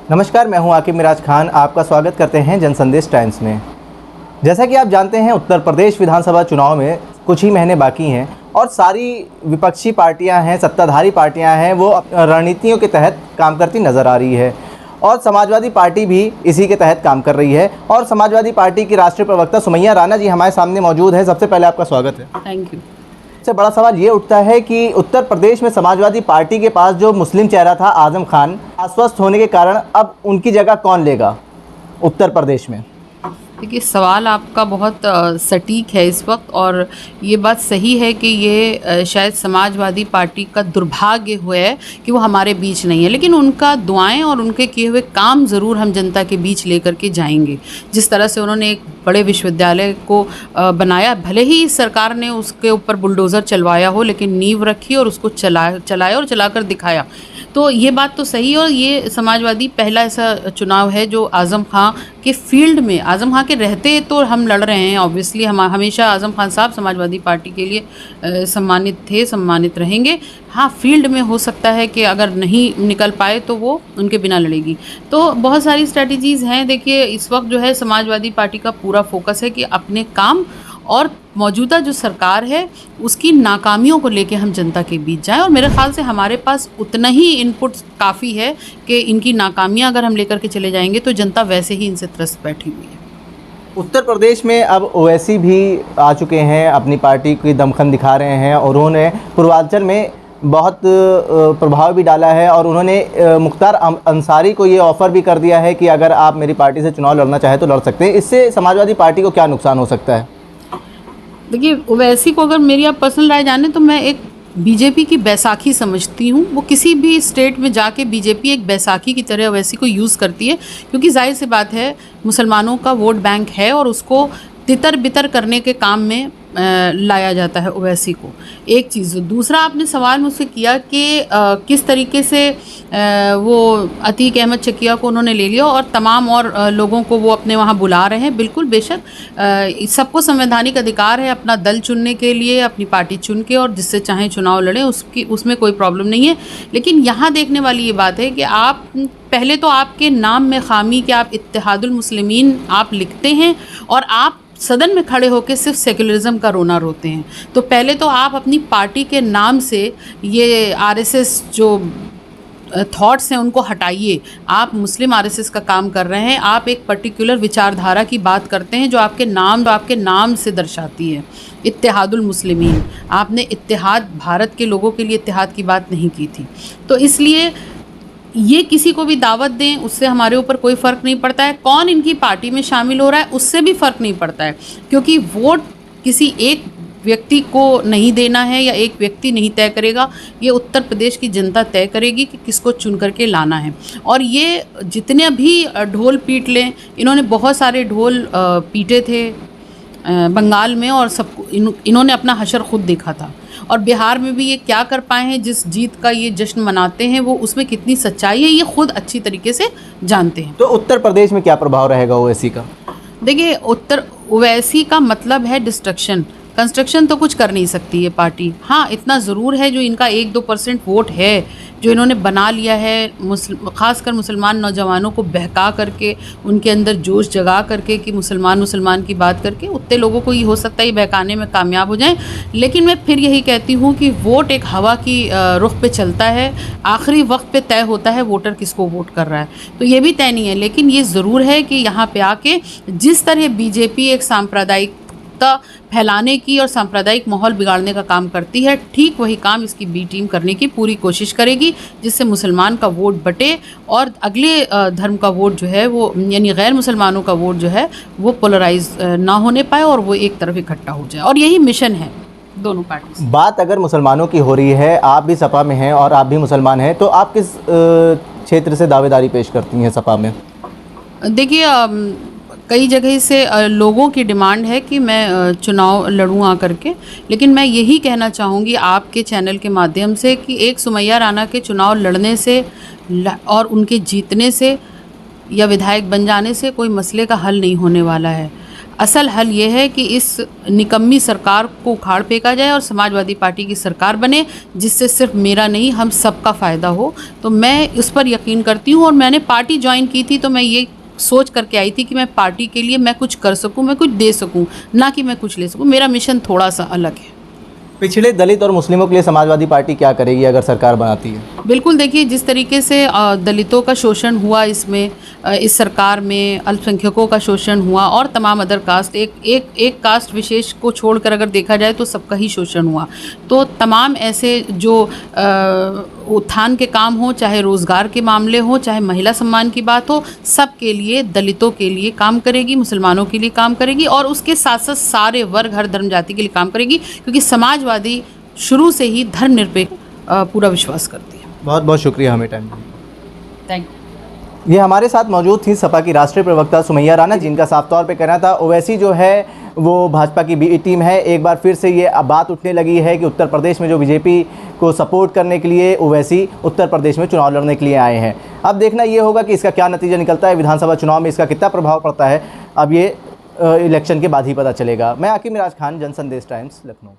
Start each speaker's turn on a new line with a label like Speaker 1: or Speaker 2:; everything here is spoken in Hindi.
Speaker 1: नमस्कार, मैं हूं आकिब मिराज खान। आपका स्वागत करते हैं जनसंदेश टाइम्स में। जैसा कि आप जानते हैं, उत्तर प्रदेश विधानसभा चुनाव में कुछ ही महीने बाकी हैं और सारी विपक्षी पार्टियां हैं, सत्ताधारी पार्टियां हैं, वो रणनीतियों के तहत काम करती नज़र आ रही है और समाजवादी पार्टी भी इसी के तहत काम कर रही है। और समाजवादी पार्टी की राष्ट्रीय प्रवक्ता सुमैया राणा जी हमारे सामने मौजूद है। सबसे पहले आपका स्वागत है।
Speaker 2: Thank you.
Speaker 1: सबसे बड़ा सवाल ये उठता है कि उत्तर प्रदेश में समाजवादी पार्टी के पास जो मुस्लिम चेहरा था आजम खान, अस्वस्थ होने के कारण अब उनकी जगह कौन लेगा उत्तर प्रदेश में?
Speaker 2: देखिए, सवाल आपका बहुत सटीक है इस वक्त, और ये बात सही है कि ये शायद समाजवादी पार्टी का दुर्भाग्य हुआ है कि वो हमारे बीच नहीं है, लेकिन उनका दुआएं और उनके किए हुए काम ज़रूर हम जनता के बीच लेकर के जाएंगे। जिस तरह से उन्होंने एक बड़े विश्वविद्यालय को बनाया, भले ही सरकार ने उसके ऊपर बुलडोज़र चलवाया हो, लेकिन नींव रखी और उसको चलाया और चलाकर दिखाया। तो ये बात तो सही है, और ये समाजवादी पहला ऐसा चुनाव है जो आज़म खां के फील्ड में, आज़म खां के रहते तो हम लड़ रहे हैं, ऑब्वियसली हम हमेशा आज़म खान साहब समाजवादी पार्टी के लिए सम्मानित थे, सम्मानित रहेंगे। हाँ, फील्ड में हो सकता है कि अगर नहीं निकल पाए तो वो उनके बिना लड़ेगी। तो बहुत सारी स्ट्रैटेजीज़ हैं। देखिए, इस वक्त जो है समाजवादी पार्टी का पूरा फोकस है कि अपने काम और मौजूदा जो सरकार है उसकी नाकामियों को लेके हम जनता के बीच जाएं, और मेरे ख़्याल से हमारे पास उतना ही इनपुट काफ़ी है कि इनकी नाकामियां अगर हम लेकर के चले जाएंगे तो जनता वैसे ही इनसे त्रस्त बैठी हुई है।
Speaker 1: उत्तर प्रदेश में अब ओवैसी भी आ चुके हैं, अपनी पार्टी की दमखम दिखा रहे हैं और उन्होंने पूर्वांचल में बहुत प्रभाव भी डाला है और उन्होंने मुख्तार अंसारी को ये ऑफ़र भी कर दिया है कि अगर आप मेरी पार्टी से चुनाव लड़ना चाहें तो लड़ सकते हैं। इससे समाजवादी पार्टी को क्या नुकसान हो सकता है?
Speaker 2: देखिए, ओवैसी को अगर मेरी आप पर्सनल राय जाने तो मैं एक बीजेपी की बैसाखी समझती हूँ। वो किसी भी स्टेट में जाके बीजेपी एक बैसाखी की तरह ओवैसी को यूज़ करती है, क्योंकि जाहिर सी बात है मुसलमानों का वोट बैंक है और उसको तितर बितर करने के काम में लाया जाता है ओवैसी को। एक चीज़। दूसरा, आपने सवाल मुझसे किया कि किस तरीके से वो अतीक अहमद चकिया को उन्होंने ले लिया और तमाम और लोगों को वो अपने वहाँ बुला रहे हैं। बिल्कुल, बेशक सबको संवैधानिक अधिकार है अपना दल चुनने के लिए, अपनी पार्टी चुन के, और जिससे चाहें चुनाव लड़ें, उसमें कोई प्रॉब्लम नहीं है। लेकिन यहाँ देखने वाली ये बात है कि आप पहले तो आपके नाम में खामी कि आप इत्तेहादुल मुस्लिमीन आप लिखते हैं और आप सदन में खड़े होकर सिर्फ सेक्युलरिज्म का रोना रोते हैं। तो पहले तो आप अपनी पार्टी के नाम से ये आरएसएस जो थॉट्स हैं उनको हटाइए। आप मुस्लिम आरएसएस का काम कर रहे हैं, आप एक पर्टिकुलर विचारधारा की बात करते हैं जो आपके नाम से दर्शाती है, इत्तेहादुल मुस्लिमीन। आपने इत्तेहाद, भारत के लोगों के लिए इत्तेहाद की बात नहीं की थी। तो इसलिए ये किसी को भी दावत दें, उससे हमारे ऊपर कोई फ़र्क नहीं पड़ता है। कौन इनकी पार्टी में शामिल हो रहा है उससे भी फ़र्क नहीं पड़ता है, क्योंकि वोट किसी एक व्यक्ति को नहीं देना है या एक व्यक्ति नहीं तय करेगा। ये उत्तर प्रदेश की जनता तय करेगी कि किसको चुन करके लाना है। और ये जितने भी ढोल पीट लें, इन्होंने बहुत सारे ढोल पीटे थे बंगाल में, और सबको इन्होंने अपना हशर खुद देखा था। और बिहार में भी ये क्या कर पाए हैं, जिस जीत का ये जश्न मनाते हैं, वो उसमें कितनी सच्चाई है ये खुद अच्छी तरीके से जानते हैं।
Speaker 1: तो उत्तर प्रदेश में क्या प्रभाव रहेगा ओवैसी का?
Speaker 2: देखिए, ओवैसी का मतलब है डिस्ट्रक्शन। कंस्ट्रक्शन तो कुछ कर नहीं सकती ये पार्टी। हाँ, इतना ज़रूर है जो इनका 1-2% वोट है जो इन्होंने बना लिया है, ख़ासकर मुसलमान नौजवानों को बहका करके, उनके अंदर जोश जगा करके कि मुसलमान की बात करके, उतने लोगों को ये हो सकता है ये बहकाने में कामयाब हो जाएं। लेकिन मैं फिर यही कहती हूँ कि वोट एक हवा की रुख पे चलता है, आखिरी वक्त पे तय होता है वोटर किसको वोट कर रहा है। तो ये भी तय नहीं है, लेकिन ये ज़रूर है कि यहाँ पे आके जिस तरह बीजेपी एक सांप्रदायिक फैलाने की और सांप्रदायिक माहौल बिगाड़ने का काम करती है, ठीक वही काम इसकी बी टीम करने की पूरी कोशिश करेगी, जिससे मुसलमान का वोट बटे और अगले धर्म का वोट जो है वो, यानी गैर मुसलमानों का वोट जो है वो पोलराइज ना होने पाए और वो एक तरफ इकट्ठा हो जाए। और यही मिशन है दोनों पार्टी।
Speaker 1: बात अगर मुसलमानों की हो रही है, आप भी सपा में हैं और आप भी मुसलमान हैं, तो आप किस क्षेत्र से दावेदारी पेश करती हैं सपा में?
Speaker 2: देखिए, कई जगह से लोगों की डिमांड है कि मैं चुनाव लड़ूं आकर के, लेकिन मैं यही कहना चाहूँगी आपके चैनल के माध्यम से कि एक सुमैया राणा के चुनाव लड़ने से और उनके जीतने से या विधायक बन जाने से कोई मसले का हल नहीं होने वाला है। असल हल ये है कि इस निकम्मी सरकार को उखाड़ फेंका जाए और समाजवादी पार्टी की सरकार बने, जिससे सिर्फ मेरा नहीं हम सबका फ़ायदा हो। तो मैं इस पर यकीन करती हूँ और मैंने पार्टी ज्वाइन की थी तो मैं ये सोच करके आई थी कि मैं पार्टी के लिए मैं कुछ कर सकूं, मैं कुछ दे सकूं, ना कि मैं कुछ ले सकूं। मेरा मिशन थोड़ा सा अलग है।
Speaker 1: पिछड़े दलित और मुस्लिमों के लिए समाजवादी पार्टी क्या करेगी अगर सरकार बनाती है?
Speaker 2: बिल्कुल, देखिए जिस तरीके से दलितों का शोषण हुआ इसमें, इस सरकार में अल्पसंख्यकों का शोषण हुआ और तमाम अदर कास्ट, एक कास्ट विशेष को छोड़कर अगर देखा जाए तो सबका ही शोषण हुआ। तो तमाम ऐसे जो उत्थान के काम हो, चाहे रोज़गार के मामले हो, चाहे महिला सम्मान की बात हो, सब के लिए, दलितों के लिए काम करेगी, मुसलमानों के लिए काम करेगी और उसके साथ साथ सारे वर्ग, हर धर्म जाति के लिए काम करेगी, क्योंकि समाजवादी शुरू से ही धर्मनिरपेक्ष पूरा विश्वास करती है।
Speaker 1: बहुत बहुत शुक्रिया हमें टाइम दिया।
Speaker 2: Thank you.
Speaker 1: ये हमारे साथ मौजूद थी सपा की राष्ट्रीय प्रवक्ता सुमैया राणा, जिनका साफ तौर पे कहना था ओवैसी जो है वो भाजपा की बी टीम है। एक बार फिर से ये बात उठने लगी है कि उत्तर प्रदेश में जो बीजेपी को सपोर्ट करने के लिए ओवैसी उत्तर प्रदेश में चुनाव लड़ने के लिए आए हैं। अब देखना ये होगा कि इसका क्या नतीजा निकलता है, विधानसभा चुनाव में इसका कितना प्रभाव पड़ता है, अब ये इलेक्शन के बाद ही पता चलेगा। मैं आकिब मिराज खान, जनसंदेश टाइम्स, लखनऊ।